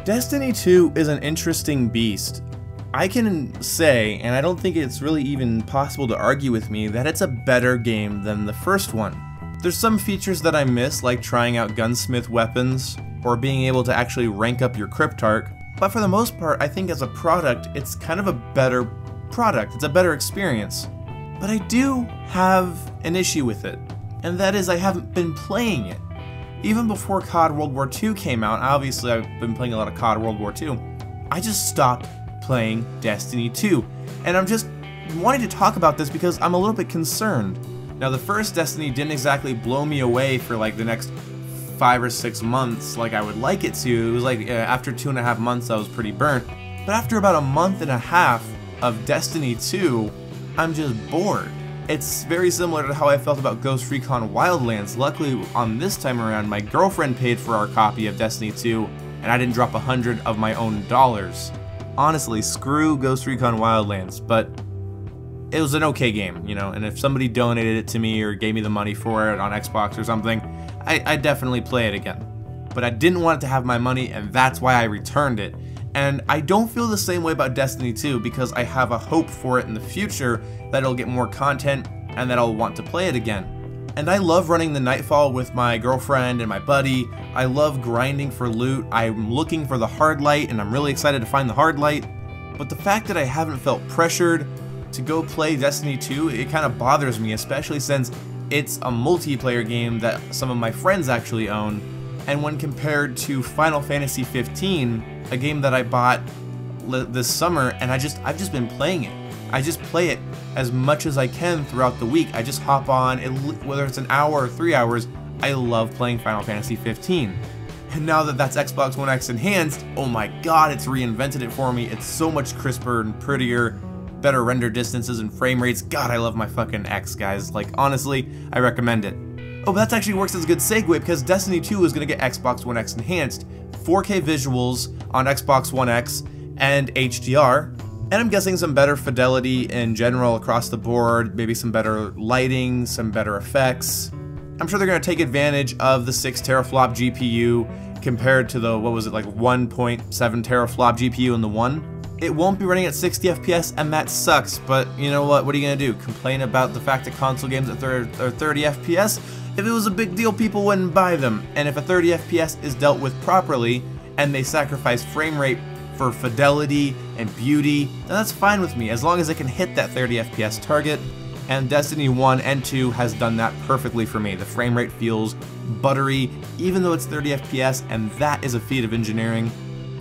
Destiny 2 is an interesting beast. I can say, and I don't think it's really even possible to argue with me, that it's a better game than the first one. There's some features that I miss, like trying out gunsmith weapons, or being able to actually rank up your cryptarch, but for the most part, I think as a product, it's kind of a better product, it's a better experience. But I do have an issue with it, and that is I haven't been playing it. Even before COD World War II came out, obviously I've been playing a lot of COD World War II, I just stopped playing Destiny 2, and I'm just wanting to talk about this because I'm a little bit concerned. Now, the first Destiny didn't exactly blow me away for like the next 5 or 6 months like I would like it to. It was like after 2.5 months I was pretty burnt, but after about a month and a half of Destiny 2, I'm just bored. It's very similar to how I felt about Ghost Recon Wildlands. Luckily, on this time around, my girlfriend paid for our copy of Destiny 2, and I didn't drop 100 of my own dollars. Honestly, screw Ghost Recon Wildlands, but it was an okay game, you know, and if somebody donated it to me or gave me the money for it on Xbox or something, I'd definitely play it again. But I didn't want it to have my money, and that's why I returned it. And I don't feel the same way about Destiny 2 because I have a hope for it in the future that it'll get more content and that I'll want to play it again. And I love running the Nightfall with my girlfriend and my buddy. I love grinding for loot. I'm looking for the hard light, and I'm really excited to find the hard light. But the fact that I haven't felt pressured to go play Destiny 2, it kind of bothers me, especially since it's a multiplayer game that some of my friends actually own. And when compared to Final Fantasy 15, a game that I bought this summer, and I've just been playing it. I just play it as much as I can throughout the week. I just hop on, whether it's an hour or 3 hours, I love playing Final Fantasy 15. And now that that's Xbox One X enhanced, oh my god, it's reinvented it for me. It's so much crisper and prettier, better render distances and frame rates. God, I love my fucking X, guys. Like, honestly, I recommend it. Oh, but that actually works as a good segue because Destiny 2 is going to get Xbox One X enhanced, 4K visuals on Xbox One X and HDR, and I'm guessing some better fidelity in general across the board, maybe some better lighting, some better effects. I'm sure they're going to take advantage of the 6 teraflop GPU compared to the, what was it, like 1.7 teraflop GPU in the one. It won't be running at 60 FPS, and that sucks, but you know what are you going to do? Complain about the fact that console games are 30 FPS? If it was a big deal, people wouldn't buy them, and if a 30 FPS is dealt with properly, and they sacrifice frame rate for fidelity and beauty, then that's fine with me, as long as it can hit that 30 FPS target, and Destiny 1 and 2 has done that perfectly for me. The frame rate feels buttery, even though it's 30 FPS, and that is a feat of engineering.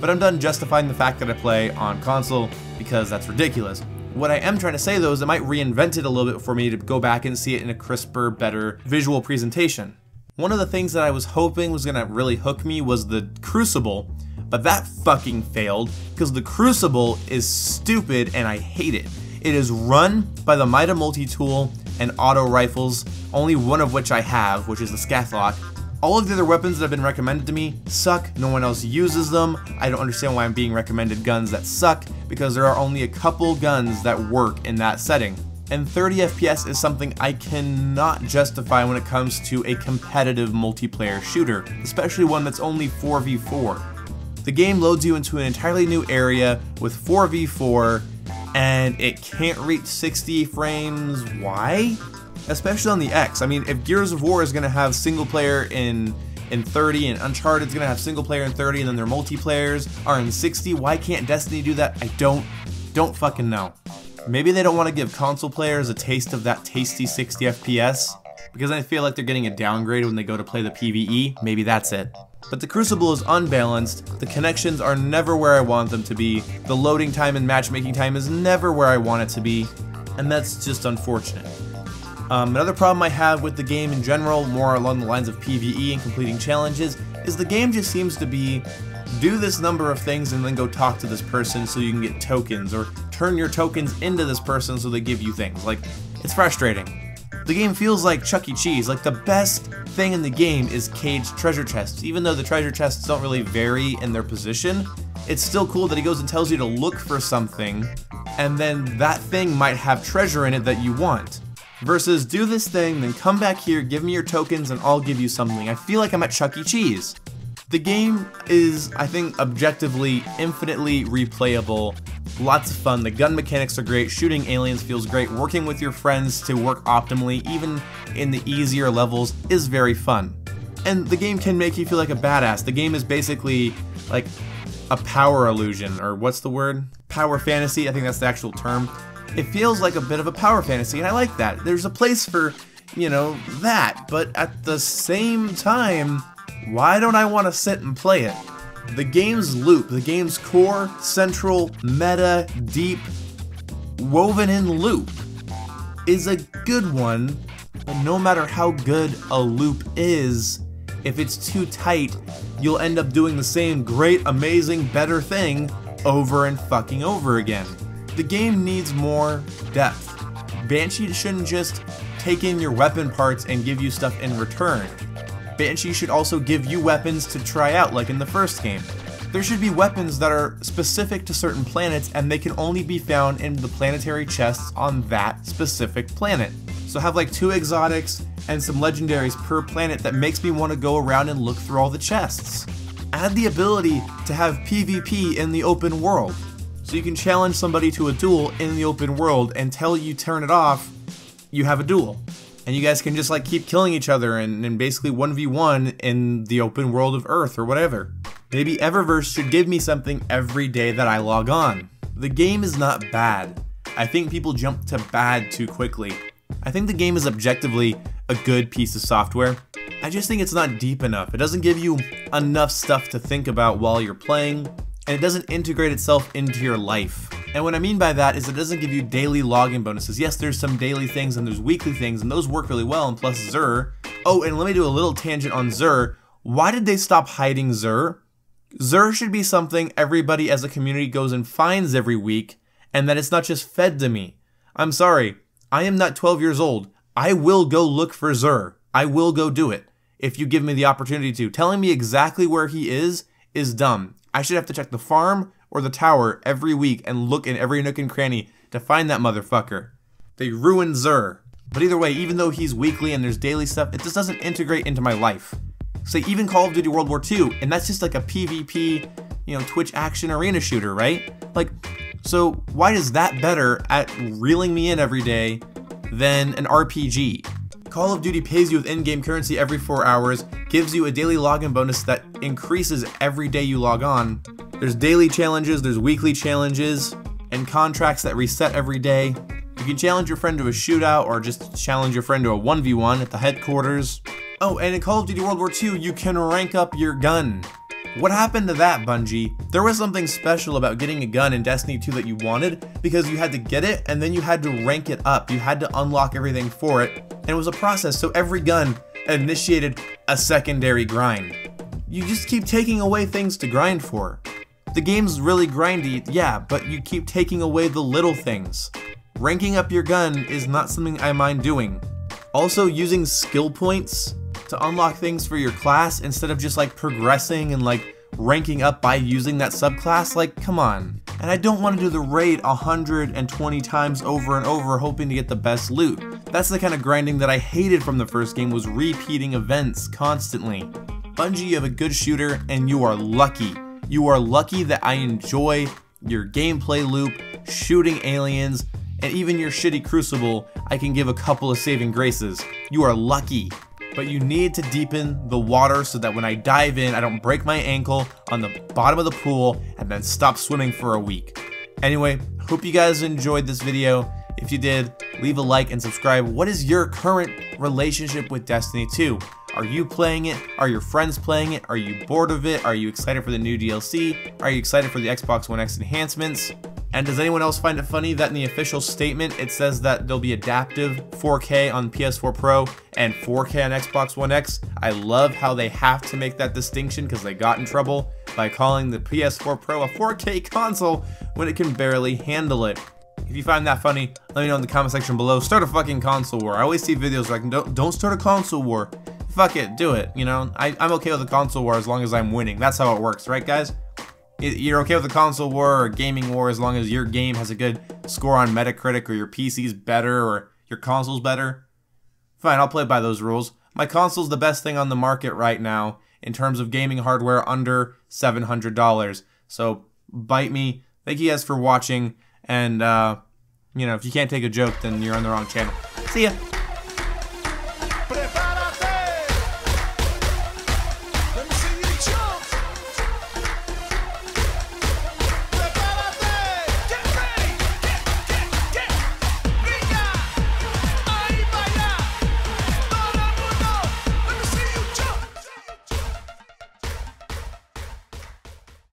But I'm done justifying the fact that I play on console, because that's ridiculous. What I am trying to say though is it might reinvent it a little bit for me to go back and see it in a crisper, better visual presentation. One of the things that I was hoping was going to really hook me was the Crucible, but that fucking failed, because the Crucible is stupid and I hate it. It is run by the Mida multi-tool and auto rifles, only one of which I have, which is the Scathlock. All of the other weapons that have been recommended to me suck, no one else uses them. I don't understand why I'm being recommended guns that suck, because there are only a couple guns that work in that setting. And 30 FPS is something I cannot justify when it comes to a competitive multiplayer shooter, especially one that's only 4v4. The game loads you into an entirely new area with 4v4, and it can't reach 60 frames. Why? Especially on the X. I mean, if Gears of War is going to have single player in 30 and Uncharted is going to have single player in 30 and then their multiplayers are in 60, why can't Destiny do that? I don't fucking know. Maybe they don't want to give console players a taste of that tasty 60 FPS, because I feel like they're getting a downgrade when they go to play the PvE. Maybe that's it. But the Crucible is unbalanced, the connections are never where I want them to be, the loading time and matchmaking time is never where I want it to be, and that's just unfortunate. Another problem I have with the game in general, more along the lines of PvE and completing challenges, is the game just seems to be, do this number of things and then go talk to this person so you can get tokens, or turn your tokens into this person so they give you things. Like, it's frustrating. The game feels like Chuck E. Cheese. Like, the best thing in the game is caged treasure chests. Even though the treasure chests don't really vary in their position, it's still cool that he goes and tells you to look for something, and then that thing might have treasure in it that you want. Versus do this thing, then come back here, give me your tokens, and I'll give you something. I feel like I'm at Chuck E. Cheese. The game is, I think, objectively infinitely replayable, lots of fun. The gun mechanics are great, shooting aliens feels great, working with your friends to work optimally, even in the easier levels, is very fun. And the game can make you feel like a badass. The game is basically like a power illusion, or what's the word? Power fantasy, I think that's the actual term. It feels like a bit of a power fantasy, and I like that. There's a place for, you know, that, but at the same time, why don't I want to sit and play it? The game's loop, the game's core, central, meta, deep, woven in loop is a good one, but no matter how good a loop is, if it's too tight, you'll end up doing the same great, amazing, better thing over and fucking over again. The game needs more depth. Banshee shouldn't just take in your weapon parts and give you stuff in return. Banshee should also give you weapons to try out, like in the first game. There should be weapons that are specific to certain planets, and they can only be found in the planetary chests on that specific planet. So have like 2 exotics and some legendaries per planet that makes me want to go around and look through all the chests. Add the ability to have PvP in the open world, so you can challenge somebody to a duel in the open world, and until you turn it off, you have a duel. And you guys can just like keep killing each other and basically 1v1 in the open world of Earth or whatever. Maybe Eververse should give me something every day that I log on. The game is not bad. I think people jump to bad too quickly. I think the game is objectively a good piece of software. I just think it's not deep enough. It doesn't give you enough stuff to think about while you're playing, and it doesn't integrate itself into your life. And what I mean by that is it doesn't give you daily login bonuses. Yes, there's some daily things and there's weekly things, and those work really well, and plus Xur. Oh, and let me do a little tangent on Xur. Why did they stop hiding Xur? Xur should be something everybody as a community goes and finds every week, and that it's not just fed to me. I'm sorry, I am not 12 years old. I will go look for Xur. I will go do it, if you give me the opportunity to. Telling me exactly where he is dumb. I should have to check the farm or the tower every week and look in every nook and cranny to find that motherfucker. They ruined Xur. But either way, even though he's weekly and there's daily stuff, it just doesn't integrate into my life. Say even Call of Duty World War II, and that's just like a PvP, you know, Twitch action arena shooter, right? Like, so why is that better at reeling me in every day than an RPG? Call of Duty pays you with in-game currency every 4 hours, gives you a daily login bonus that increases every day you log on. There's daily challenges, there's weekly challenges, and contracts that reset every day. You can challenge your friend to a shootout, or just challenge your friend to a 1v1 at the headquarters. Oh, and in Call of Duty World War II, you can rank up your gun. What happened to that, Bungie? There was something special about getting a gun in Destiny 2 that you wanted, because you had to get it, and then you had to rank it up. You had to unlock everything for it, and it was a process, so every gun initiated a secondary grind. You just keep taking away things to grind for. The game's really grindy, yeah, but you keep taking away the little things. Ranking up your gun is not something I mind doing. Also, using skill points to unlock things for your class instead of just like progressing and like ranking up by using that subclass, like come on. And I don't want to do the raid 120 times over and over hoping to get the best loot. That's the kind of grinding that I hated from the first game, was repeating events constantly. Bungie, you have a good shooter and you are lucky. You are lucky that I enjoy your gameplay loop, shooting aliens, and even your shitty Crucible, I can give a couple of saving graces. You are lucky. But you need to deepen the water so that when I dive in, I don't break my ankle on the bottom of the pool and then stop swimming for a week. Anyway, hope you guys enjoyed this video. If you did, leave a like and subscribe. What is your current relationship with Destiny 2? Are you playing it? Are your friends playing it? Are you bored of it? Are you excited for the new DLC? Are you excited for the Xbox One X enhancements? And does anyone else find it funny that in the official statement it says that there'll be adaptive 4K on PS4 Pro and 4K on Xbox One X? I love how they have to make that distinction because they got in trouble by calling the PS4 Pro a 4K console when it can barely handle it. If you find that funny, let me know in the comment section below. Start a fucking console war. I always see videos like, don't start a console war. Fuck it, do it, you know? I'm okay with a console war as long as I'm winning. That's how it works, right guys? You're okay with a console war or a gaming war as long as your game has a good score on Metacritic, or your PC's better, or your console's better? Fine, I'll play by those rules. My console's the best thing on the market right now, in terms of gaming hardware under $700. So bite me. Thank you guys for watching, and you know, if you can't take a joke, then you're on the wrong channel. See ya!